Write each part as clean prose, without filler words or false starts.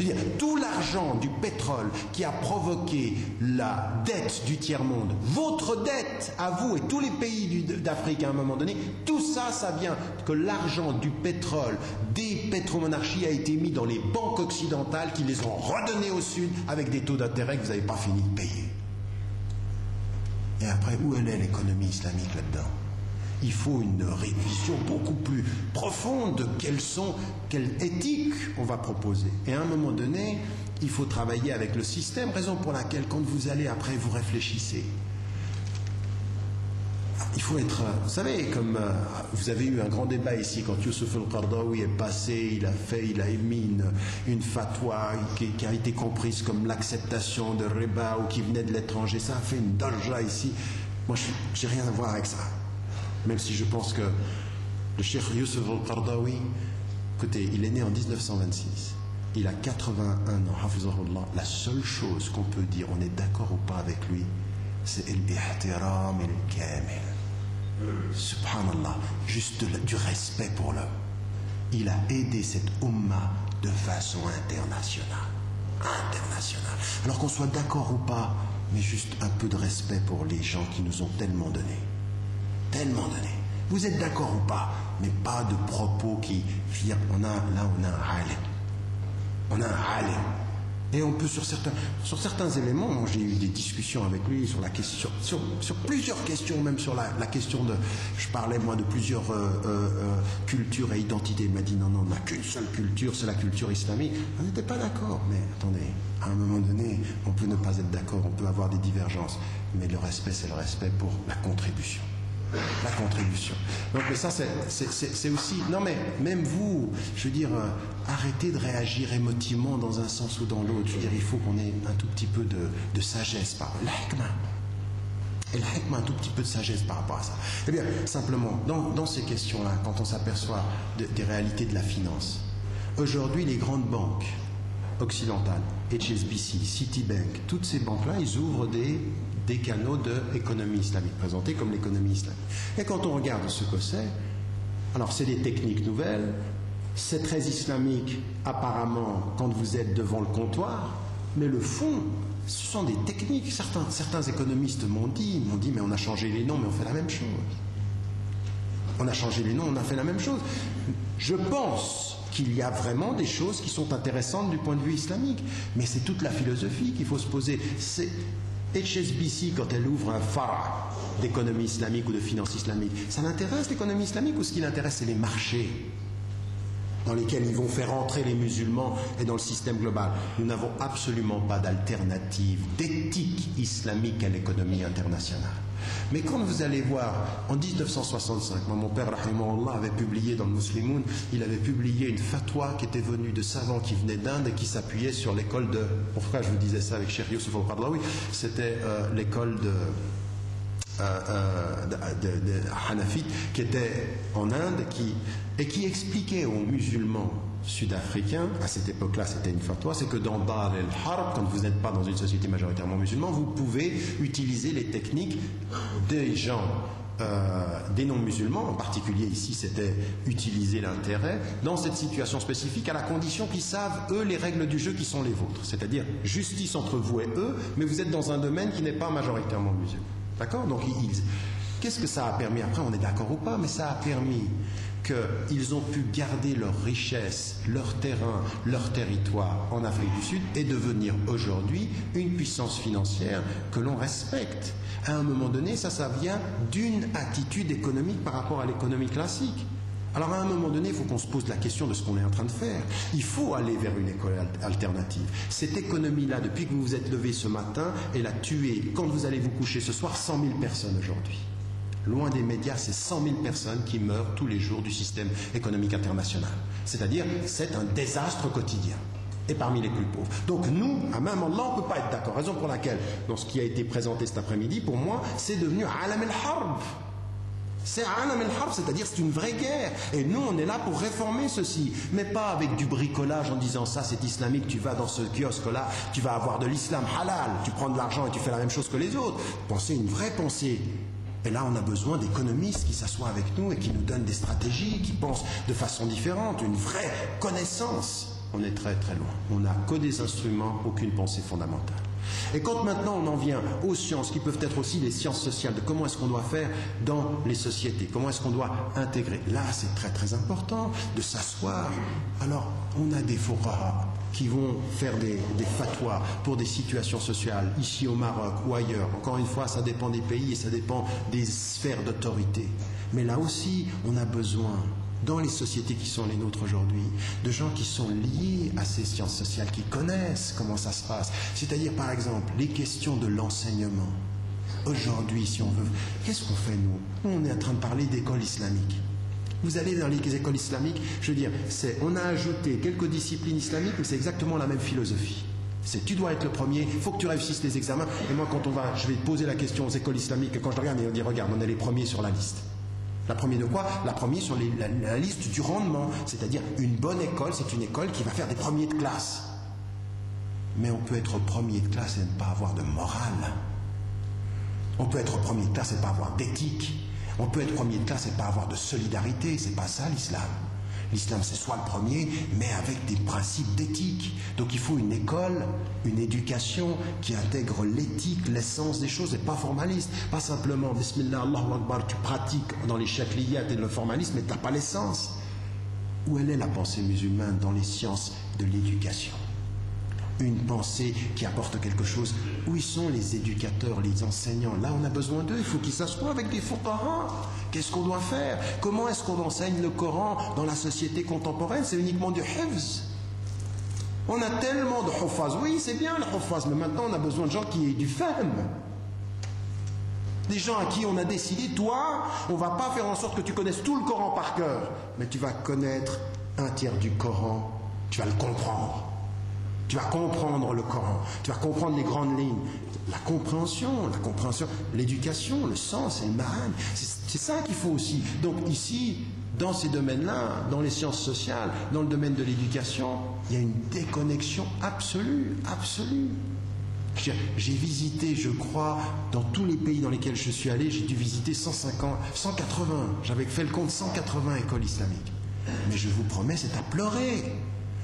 Je veux dire, tout l'argent du pétrole qui a provoqué la dette du tiers-monde, votre dette à vous et tous les pays d'Afrique à un moment donné, tout ça, ça vient que l'argent du pétrole, des pétromonarchies a été mis dans les banques occidentales qui les ont redonnés au Sud avec des taux d'intérêt que vous n'avez pas fini de payer. Et après, où elle est l'économie islamique là-dedans? Il faut une révision beaucoup plus profonde de quelle éthique on va proposer. Et à un moment donné, il faut travailler avec le système, raison pour laquelle quand vous allez après, vous réfléchissez. Il faut être, vous savez, comme vous avez eu un grand débat ici quand Youssouf al-Qaradawi est passé, il a émis une fatwa qui a été comprise comme l'acceptation de riba ou qui venait de l'étranger. Ça a fait une darja ici. Moi, j'ai rien à voir avec ça. Même si je pense que le cheikh Youssouf al-Qaradawi, écoutez, il est né en 1926. Il a 81 ans, hafizahullah. La seule chose qu'on peut dire, on est d'accord ou pas avec lui, c'est l'ihtiram al-kamil. Subhanallah, juste du respect pour l'homme. Il a aidé cette umma de façon internationale. Alors qu'on soit d'accord ou pas, mais juste un peu de respect pour les gens qui nous ont tellement donné. Tellement donné. Vous êtes d'accord ou pas, mais pas de propos qui firent, on a un alim. On a un alim. Et on peut sur certains éléments, moi j'ai eu des discussions avec lui sur la question, sur plusieurs questions, même sur la question de, je parlais moi de plusieurs cultures et identités. Il m'a dit non, on n'a qu'une seule culture, c'est la culture islamique. On n'était pas d'accord, mais attendez, à un moment donné, on peut ne pas être d'accord, on peut avoir des divergences, mais le respect, c'est le respect pour la contribution. La contribution. Donc, mais ça, c'est aussi... Non, mais même vous, je veux dire, arrêtez de réagir émotivement dans un sens ou dans l'autre. Je veux dire, il faut qu'on ait un tout petit peu de sagesse par rapport à l'hikmah. Et l'hikmah, un tout petit peu de sagesse par rapport à ça. Eh bien, simplement, dans ces questions-là, quand on s'aperçoit des réalités de la finance, aujourd'hui, les grandes banques occidentales, HSBC, Citibank, toutes ces banques-là, ils ouvrent des canaux d'économie islamique, présentés comme l'économie islamique. Et quand on regarde ce que c'est, alors c'est des techniques nouvelles, c'est très islamique apparemment quand vous êtes devant le comptoir, mais le fond, ce sont des techniques. Certains économistes m'ont dit, mais on a changé les noms, mais on fait la même chose. On a changé les noms, on a fait la même chose. Je pense qu'il y a vraiment des choses qui sont intéressantes du point de vue islamique, mais c'est toute la philosophie qu'il faut se poser. C'est HSBC, quand elle ouvre un phare d'économie islamique ou de finance islamique, ça l'intéresse l'économie islamique ou ce qui l'intéresse c'est les marchés dans lesquels ils vont faire entrer les musulmans et dans le système global. Nous n'avons absolument pas d'alternative d'éthique islamique à l'économie internationale. Mais quand vous allez voir, en 1965, mon père, rahimahullah, avait publié dans le Muslimoun, il avait publié une fatwa qui était venue de savants qui venaient d'Inde et qui s'appuyait sur l'école de... Pourquoi je vous disais ça avec Cheikh Youssouf al-Qaradawi? C'était l'école de Hanafite qui était en Inde et qui expliquait aux musulmans sud-africains, à cette époque-là c'était une fatwa, c'est que dans Dar el-Harb, quand vous n'êtes pas dans une société majoritairement musulmane, vous pouvez utiliser les techniques des gens, des non-musulmans, en particulier ici c'était utiliser l'intérêt, dans cette situation spécifique, à la condition qu'ils savent, eux, les règles du jeu qui sont les vôtres, c'est-à-dire justice entre vous et eux, mais vous êtes dans un domaine qui n'est pas majoritairement musulman. D'accord? Donc, qu'est-ce que ça a permis? Après, on est d'accord ou pas, mais ça a permis qu'ils ont pu garder leur richesse, leur terrain, leur territoire en Afrique du Sud et devenir aujourd'hui une puissance financière que l'on respecte. À un moment donné, ça vient d'une attitude économique par rapport à l'économie classique. Alors à un moment donné, il faut qu'on se pose la question de ce qu'on est en train de faire. Il faut aller vers une école alternative. Cette économie-là, depuis que vous vous êtes levé ce matin, elle a tué, quand vous allez vous coucher ce soir, 100 000 personnes aujourd'hui. Loin des médias, c'est 100 000 personnes qui meurent tous les jours du système économique international. C'est-à-dire, c'est un désastre quotidien. Et parmi les plus pauvres. Donc nous, à même Allah, on ne peut pas être d'accord. Raison pour laquelle, dans ce qui a été présenté cet après-midi, pour moi, c'est devenu Alam el-Harb. C'est Alam el-Harb, c'est-à-dire c'est une vraie guerre. Et nous, on est là pour réformer ceci. Mais pas avec du bricolage en disant ça, c'est islamique, tu vas dans ce kiosque-là, tu vas avoir de l'islam halal, tu prends de l'argent et tu fais la même chose que les autres. Pensez une vraie pensée. Et là, on a besoin d'économistes qui s'assoient avec nous et qui nous donnent des stratégies, qui pensent de façon différente, une vraie connaissance. on est très très loin. On n'a que des instruments, aucune pensée fondamentale. Et quand maintenant on en vient aux sciences, qui peuvent être aussi les sciences sociales, de comment est-ce qu'on doit faire dans les sociétés, comment est-ce qu'on doit intégrer, là c'est très très important de s'asseoir. Alors on a des fuqaha qui vont faire des fatwas pour des situations sociales, ici au Maroc ou ailleurs. Encore une fois, ça dépend des pays et ça dépend des sphères d'autorité. Mais là aussi, on a besoin, dans les sociétés qui sont les nôtres aujourd'hui, de gens qui sont liés à ces sciences sociales, qui connaissent comment ça se passe. C'est-à-dire, par exemple, les questions de l'enseignement. Aujourd'hui, si on veut, qu'est-ce qu'on fait, nous? On est en train de parler d'école islamique. Vous allez dans les écoles islamiques, je veux dire, on a ajouté quelques disciplines islamiques, mais c'est exactement la même philosophie. C'est tu dois être le premier, il faut que tu réussisses les examens. Et moi, quand je vais poser la question aux écoles islamiques, et quand je regarde, on dit, regarde, on est les premiers sur la liste. La première de quoi? La première sur la liste du rendement. C'est-à-dire, une bonne école, c'est une école qui va faire des premiers de classe. Mais on peut être premier de classe et ne pas avoir de morale. On peut être premier de classe et ne pas avoir d'éthique. On peut être premier de classe et pas avoir de solidarité, c'est pas ça l'islam. L'islam c'est soit le premier, mais avec des principes d'éthique. Donc il faut une école, une éducation qui intègre l'éthique, l'essence des choses et pas formaliste. Pas simplement, Bismillah, Allahu Akbar, tu pratiques dans les shakliyat et le formalisme, mais tu n'as pas l'essence. Où elle est la pensée musulmane dans les sciences de l'éducation? Une pensée qui apporte quelque chose. Où ils sont les éducateurs, les enseignants? Là, on a besoin d'eux. Il faut qu'ils s'assoient avec des fuqaha. Qu'est-ce qu'on doit faire? Comment est-ce qu'on enseigne le Coran dans la société contemporaine? C'est uniquement du hifz. On a tellement de hufaz. Oui, c'est bien le hufaz, mais maintenant, on a besoin de gens qui aient du fahm. Des gens à qui on a décidé, toi, on ne va pas faire en sorte que tu connaisses tout le Coran par cœur, mais tu vas connaître un tiers du Coran. Tu vas le comprendre. Tu vas comprendre le Coran, tu vas comprendre les grandes lignes. La compréhension, l'éducation, le sens et le ma'an. C'est ça qu'il faut aussi. Donc ici, dans ces domaines-là, dans les sciences sociales, dans le domaine de l'éducation, il y a une déconnexion absolue, absolue. J'ai visité, je crois, dans tous les pays dans lesquels je suis allé, j'ai dû visiter 180, j'avais fait le compte 180 écoles islamiques. Mais je vous promets, c'est à pleurer.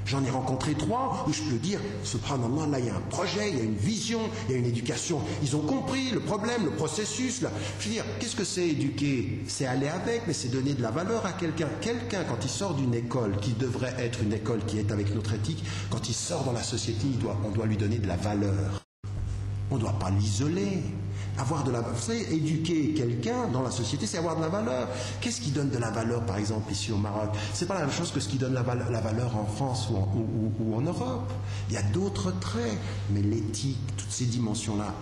J'en ai rencontré 3 où je peux dire, subhanallah, là il y a un projet, il y a une vision, il y a une éducation. Ils ont compris le problème, le processus. Là. Je veux dire, qu'est-ce que c'est éduquer? C'est aller avec, mais c'est donner de la valeur à quelqu'un. Quelqu'un, quand il sort d'une école qui devrait être une école qui est avec notre éthique, quand il sort dans la société, on doit lui donner de la valeur. On ne doit pas l'isoler. Avoir de la, vous savez, éduquer quelqu'un dans la société, c'est avoir de la valeur. Qu'est-ce qui donne de la valeur, par exemple, ici au Maroc? C'est pas la même chose que ce qui donne la valeur en France ou en Europe. Il y a d'autres traits, mais l'éthique, toutes ces dimensions-là,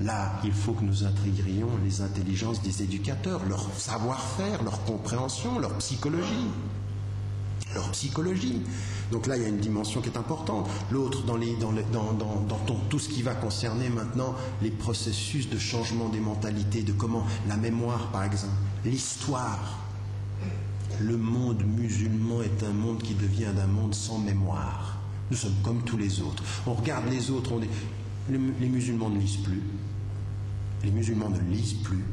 là, il faut que nous intégrions les intelligences des éducateurs, leur savoir-faire, leur compréhension, leur psychologie. Donc là, il y a une dimension qui est importante. L'autre, dans tout ce qui va concerner maintenant les processus de changement des mentalités, de comment la mémoire, par exemple, l'histoire. Le monde musulman est un monde qui devient un monde sans mémoire. Nous sommes comme tous les autres. On regarde les autres, les musulmans ne lisent plus. Les musulmans ne lisent plus.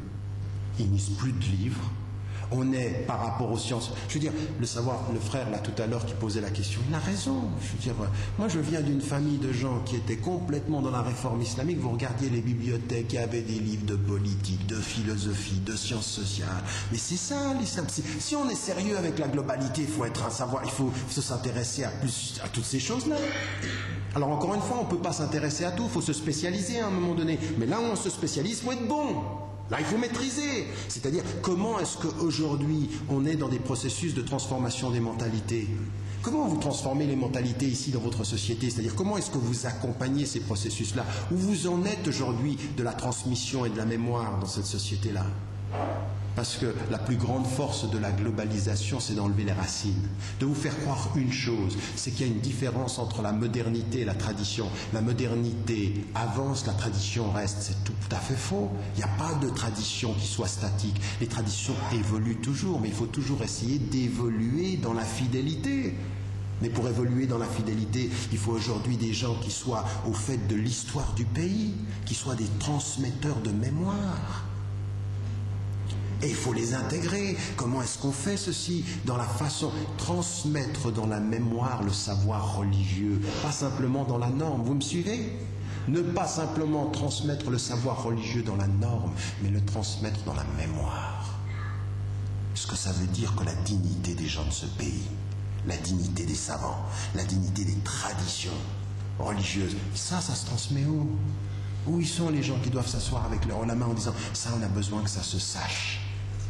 Ils ne lisent plus de livres. On est, par rapport aux sciences, je veux dire, le frère là tout à l'heure qui posait la question, il a raison. Je veux dire, moi je viens d'une famille de gens qui étaient complètement dans la réforme islamique. Vous regardiez les bibliothèques, il y avait des livres de politique, de philosophie, de sciences sociales. Mais c'est ça l'islam. Si on est sérieux avec la globalité, il faut être un savoir, il faut s'intéresser à toutes ces choses-là. Alors encore une fois, on ne peut pas s'intéresser à tout, il faut se spécialiser à un moment donné. Mais là où on se spécialise, il faut être bon. Là, il faut maîtriser. C'est-à-dire, comment est-ce qu'aujourd'hui, on est dans des processus de transformation des mentalités? Comment vous transformez les mentalités ici dans votre société? C'est-à-dire, comment est-ce que vous accompagnez ces processus-là? Où vous en êtes aujourd'hui de la transmission et de la mémoire dans cette société-là? Parce que la plus grande force de la globalisation, c'est d'enlever les racines. De vous faire croire une chose, c'est qu'il y a une différence entre la modernité et la tradition. La modernité avance, la tradition reste. C'est tout à fait faux. Il n'y a pas de tradition qui soit statique. Les traditions évoluent toujours, mais il faut toujours essayer d'évoluer dans la fidélité. Mais pour évoluer dans la fidélité, il faut aujourd'hui des gens qui soient au fait de l'histoire du pays, qui soient des transmetteurs de mémoire. Et il faut les intégrer. Comment est-ce qu'on fait ceci? Dans la façon, transmettre dans la mémoire le savoir religieux, pas simplement dans la norme. Vous me suivez? Ne pas simplement transmettre le savoir religieux dans la norme, mais le transmettre dans la mémoire. Ce que ça veut dire que la dignité des gens de ce pays, la dignité des savants, la dignité des traditions religieuses, ça se transmet où? Où ils sont les gens qui doivent s'asseoir avec leur ulama en disant « ça, on a besoin que ça se sache ».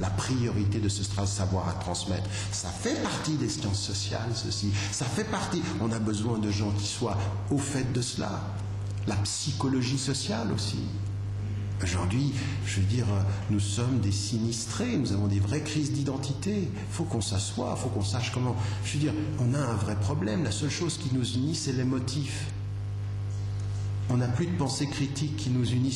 La priorité de ce savoir à transmettre, ça fait partie des sciences sociales, ceci. Ça fait partie. On a besoin de gens qui soient au fait de cela. La psychologie sociale aussi. Aujourd'hui, je veux dire, nous sommes des sinistrés, nous avons des vraies crises d'identité. Il faut qu'on s'assoie, il faut qu'on sache comment. Je veux dire, on a un vrai problème. La seule chose qui nous unit, c'est les motifs. On n'a plus de pensée critique qui nous unit